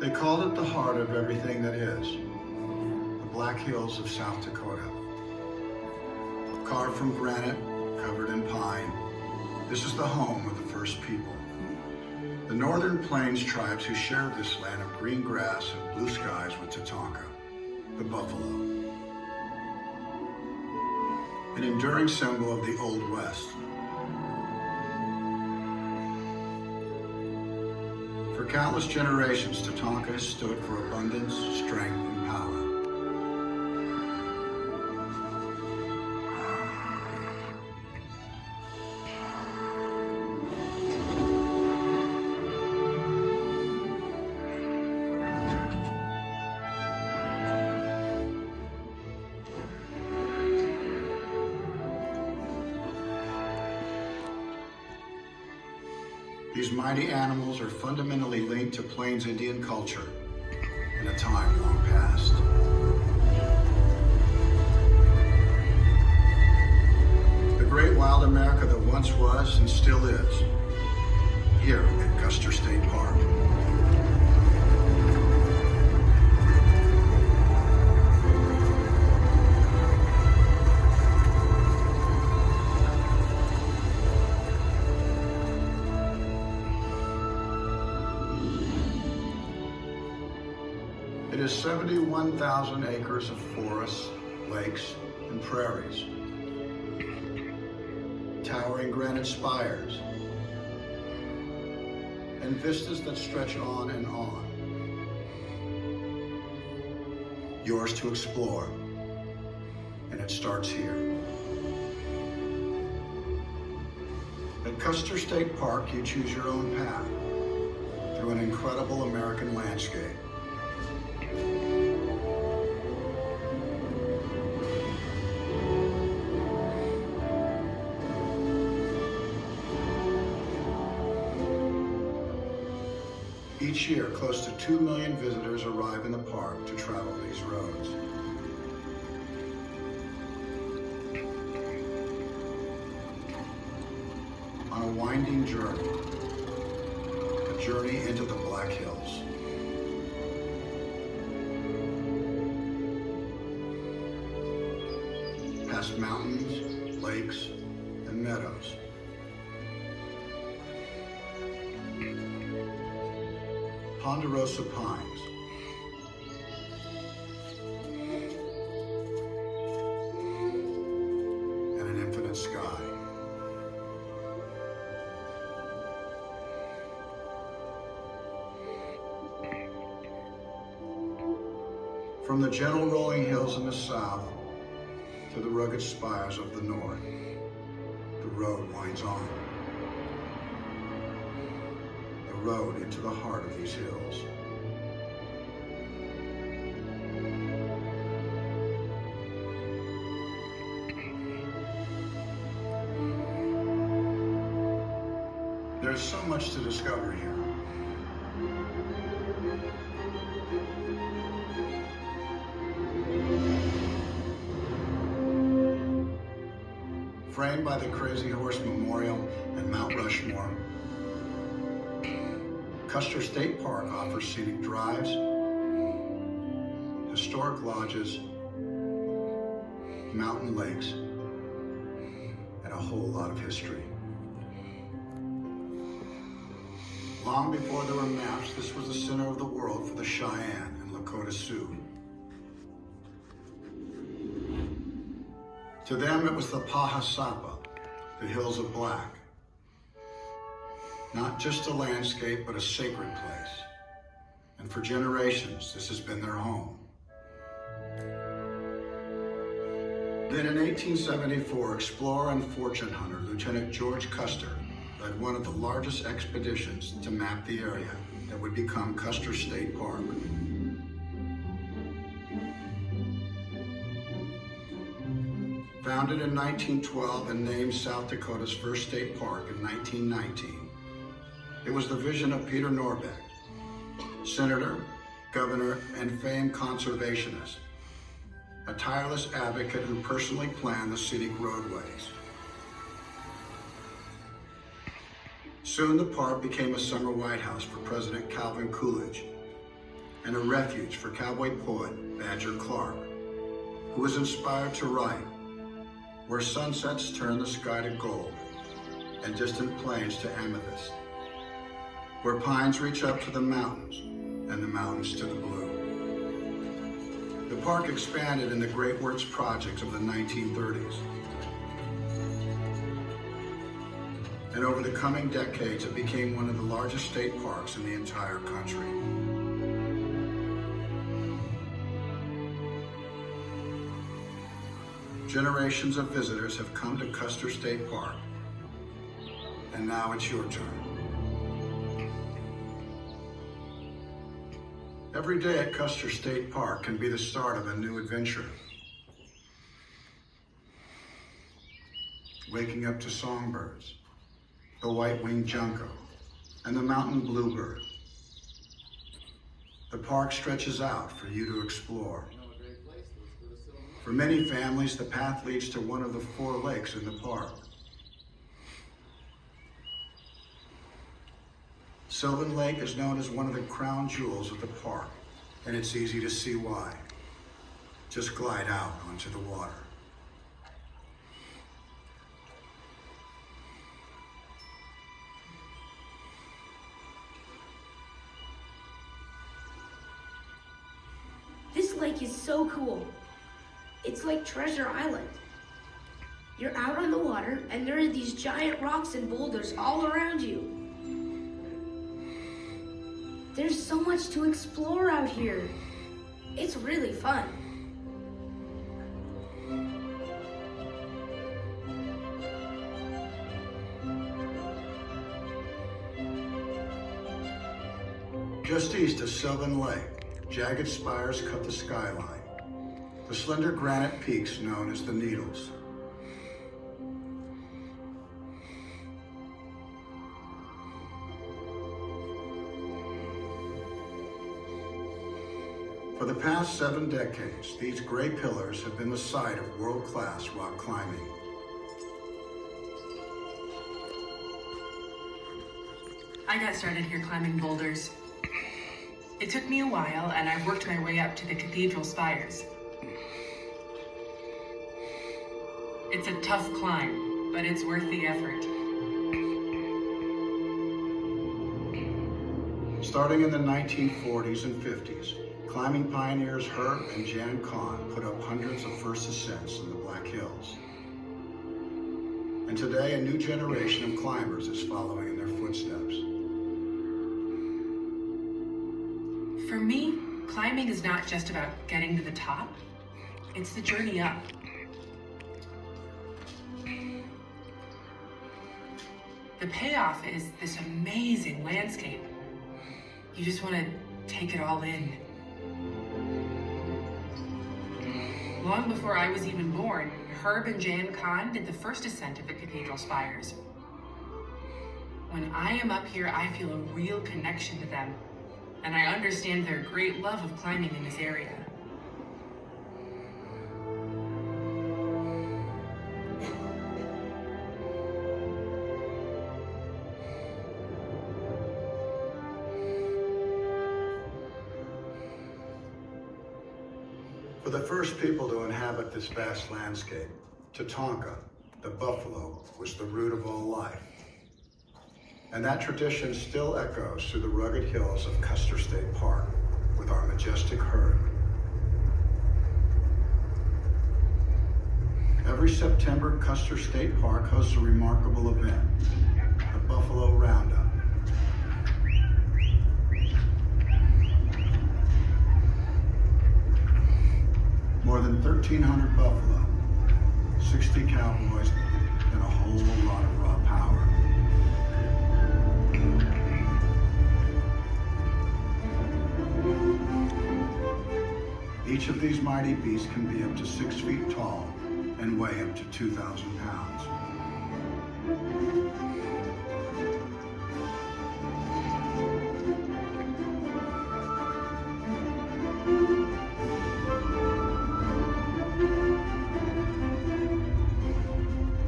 They called it the heart of everything that is, the Black Hills of South Dakota. Carved from granite, covered in pine, this is the home of the first people. The Northern Plains tribes who shared this land of green grass and blue skies with Tatanka, the buffalo. An enduring symbol of the Old West. For countless generations, Tatanka has stood for abundance, strength, and power. These mighty animals are fundamentally linked to Plains Indian culture in a time long past. The great wild America that once was and still is, here at Custer State Park. It is 71,000 acres of forests, lakes, and prairies, towering granite spires, and vistas that stretch on and on. Yours to explore, and it starts here. At Custer State Park, you choose your own path through an incredible American landscape. Each year, close to 2 million visitors arrive in the park to travel these roads. On a winding journey, a journey into the Black Hills. Past mountains, lakes, and meadows. Ponderosa pines, and an infinite sky. From the gentle rolling hills in the south to the rugged spires of the north, the road winds on. Road into the heart of these hills. There's so much to discover here. Framed by the Crazy Horse Memorial and Mount Rushmore, Custer State Park offers scenic drives, historic lodges, mountain lakes, and a whole lot of history. Long before there were maps, this was the center of the world for the Cheyenne and Lakota Sioux. To them, it was the Pahasapa, the Hills of Black. Not just a landscape, but a sacred place. And for generations, this has been their home. Then in 1874, explorer and fortune hunter Lieutenant George Custer led one of the largest expeditions to map the area that would become Custer State Park. Founded in 1912 and named South Dakota's first state park in 1919, it was the vision of Peter Norbeck, senator, governor, and famed conservationist, a tireless advocate who personally planned the scenic roadways. Soon the park became a summer White House for President Calvin Coolidge, and a refuge for cowboy poet Badger Clark, who was inspired to write, where sunsets turn the sky to gold and distant plains to amethyst, where pines reach up to the mountains and the mountains to the blue. The park expanded in the Great Works projects of the 1930s. And over the coming decades, it became one of the largest state parks in the entire country. Generations of visitors have come to Custer State Park, and now it's your turn. Every day at Custer State Park can be the start of a new adventure. Waking up to songbirds, the white-winged junco, and the mountain bluebird. The park stretches out for you to explore. For many families, the path leads to one of the 4 lakes in the park. Sylvan Lake is known as one of the crown jewels of the park, and it's easy to see why. Just glide out onto the water. This lake is so cool. It's like Treasure Island. You're out on the water, and there are these giant rocks and boulders all around you. There's so much to explore out here. It's really fun. Just east of Sylvan Lake, jagged spires cut the skyline. The slender granite peaks known as the Needles. For the past 7 decades, these gray pillars have been the site of world-class rock climbing. I got started here climbing boulders. It took me a while, and I've worked my way up to the cathedral spires. It's a tough climb, but it's worth the effort. Starting in the 1940s and 50s, climbing pioneers Herb and Jan Kahn put up hundreds of first ascents in the Black Hills. And today, a new generation of climbers is following in their footsteps. For me, climbing is not just about getting to the top. It's the journey up. The payoff is this amazing landscape. You just want to take it all in. Long before I was even born, Herb and Jan Kahn did the first ascent of the cathedral spires. When I am up here, I feel a real connection to them, and I understand their great love of climbing in this area. For the first people to inhabit this vast landscape, Tatanka, the buffalo, was the root of all life. And that tradition still echoes through the rugged hills of Custer State Park with our majestic herd. Every September, Custer State Park hosts a remarkable event, the Buffalo Roundup. More than 1,300 buffalo, 60 cowboys, and a whole lot of raw power. Each of these mighty beasts can be up to 6 feet tall and weigh up to 2,000 pounds.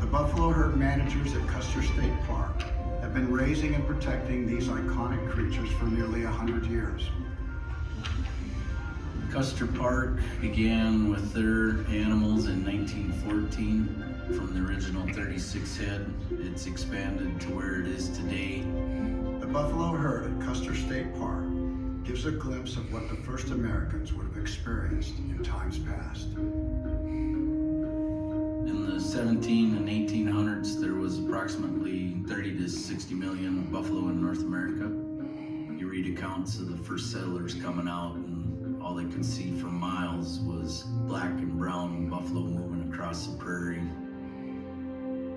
The buffalo herd managers at Custer State Park have been raising and protecting these iconic creatures for nearly 100 years. Custer Park began with their animals in 1914 from the original 36 head. It's expanded to where it is today. The buffalo herd at Custer State Park gives a glimpse of what the first Americans would have experienced in times past. In the 17 and 1800s, there was approximately 30 to 60 million buffalo in North America. You read accounts of the first settlers coming out, and all they could see for miles was black and brown buffalo moving across the prairie.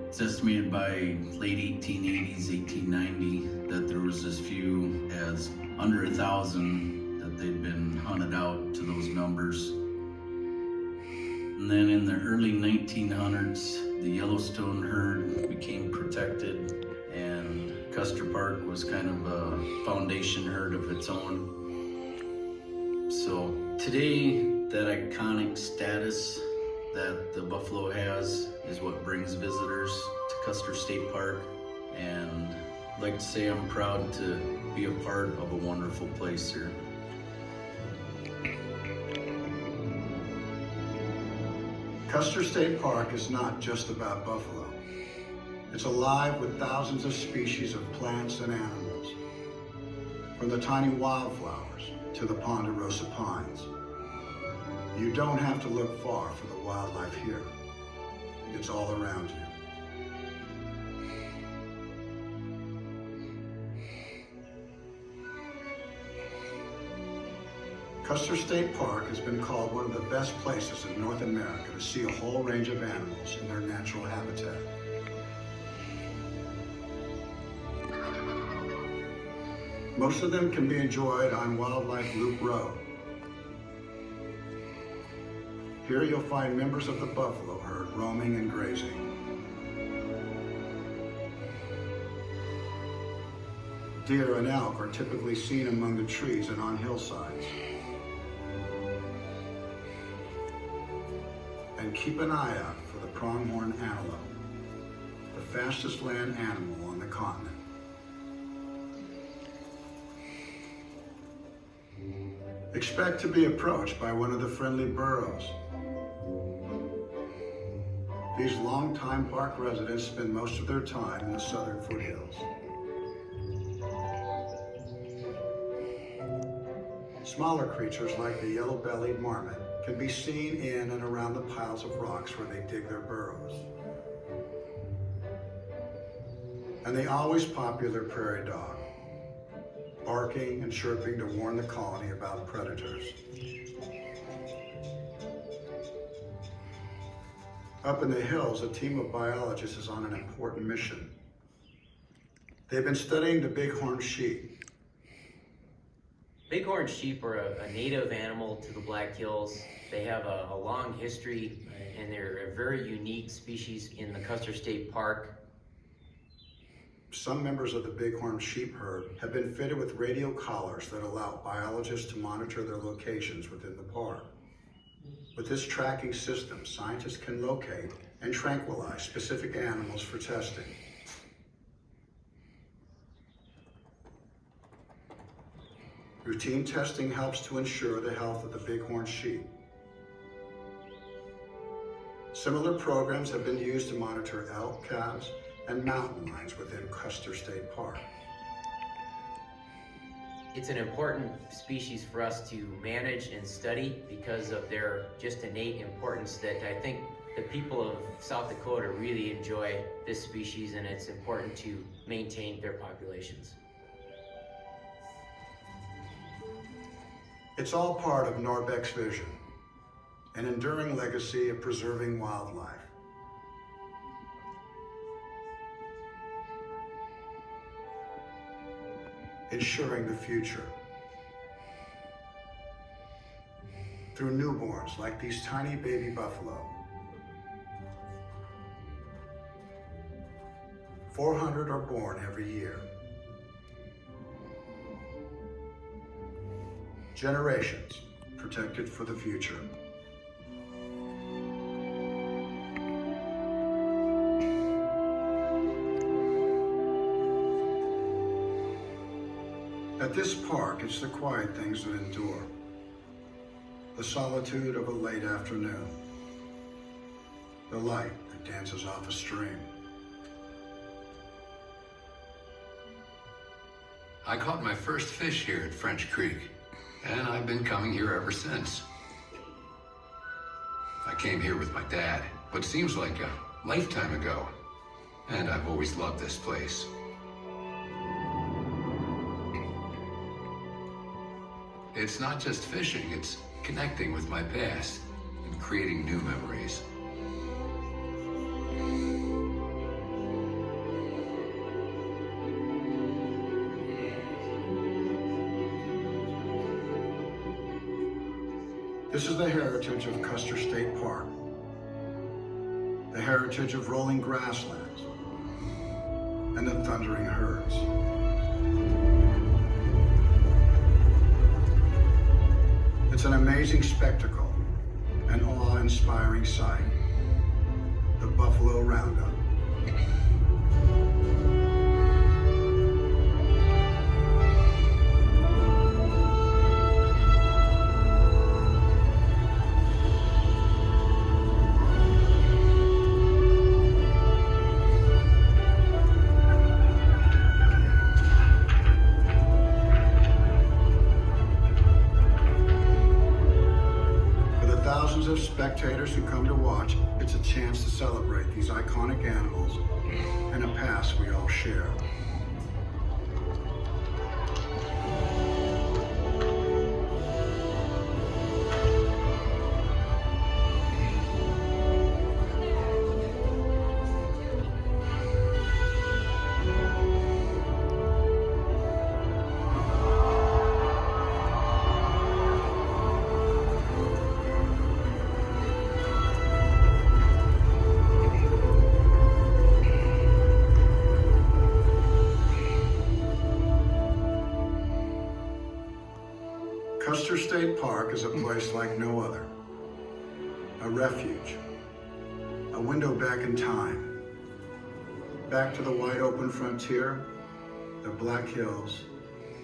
It's estimated by late 1880s, 1890, that there was as few as under 1,000 that they'd been hunted out to those numbers. And then in the early 1900s, the Yellowstone herd became protected, and Custer Park was kind of a foundation herd of its own. So today, that iconic status that the buffalo has is what brings visitors to Custer State Park, and I'd like to say I'm proud to be a part of a wonderful place here. Custer State Park is not just about buffalo. It's alive with thousands of species of plants and animals, from the tiny wildflowers to the ponderosa pines. You don't have to look far for the wildlife here. It's all around you. Custer State Park has been called one of the best places in North America to see a whole range of animals in their natural habitat. Most of them can be enjoyed on Wildlife Loop Road. Here you'll find members of the buffalo herd roaming and grazing. Deer and elk are typically seen among the trees and on hillsides. And keep an eye out for the pronghorn antelope, the fastest land animal on the continent. Expect to be approached by one of the friendly burros. These longtime park residents spend most of their time in the southern foothills. Smaller creatures like the yellow-bellied marmot can be seen in and around the piles of rocks where they dig their burrows. And the always popular prairie dog, barking and chirping to warn the colony about predators. Up in the hills, a team of biologists is on an important mission. They've been studying the bighorn sheep. Bighorn sheep are a native animal to the Black Hills. They have a long history, and they're a very unique species in the Custer State Park. Some members of the bighorn sheep herd have been fitted with radio collars that allow biologists to monitor their locations within the park. With this tracking system, scientists can locate and tranquilize specific animals for testing. Routine testing helps to ensure the health of the bighorn sheep. Similar programs have been used to monitor elk, calves, and mountain lions within Custer State Park. It's an important species for us to manage and study because of their just innate importance that I think the people of South Dakota really enjoy this species, and it's important to maintain their populations. It's all part of Norbeck's vision, an enduring legacy of preserving wildlife. Ensuring the future. Through newborns like these tiny baby buffalo. 400 are born every year. Generations protected for the future. At this park, it's the quiet things that endure. the solitude of a late afternoon, the light that dances off a stream. I caught my first fish here at French Creek, and I've been coming here ever since. I came here with my dad, what seems like a lifetime ago, and I've always loved this place. It's not just fishing, it's connecting with my past and creating new memories. This is the heritage of Custer State Park, the heritage of rolling grasslands and the thundering herds. It's an amazing spectacle, an awe-inspiring sight, the buffalo roundup. Thousands of spectators who come to watch, it's a chance to celebrate these iconic animals and a past we all share. Custer State Park is a place like no other. A refuge, a window back in time, back to the wide open frontier, the Black Hills,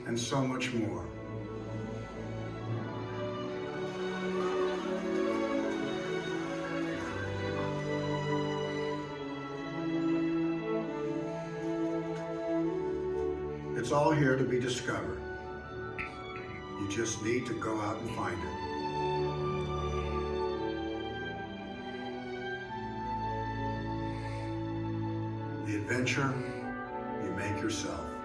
and so much more. It's all here to be discovered. You just need to go out and find it. The adventure you make yourself.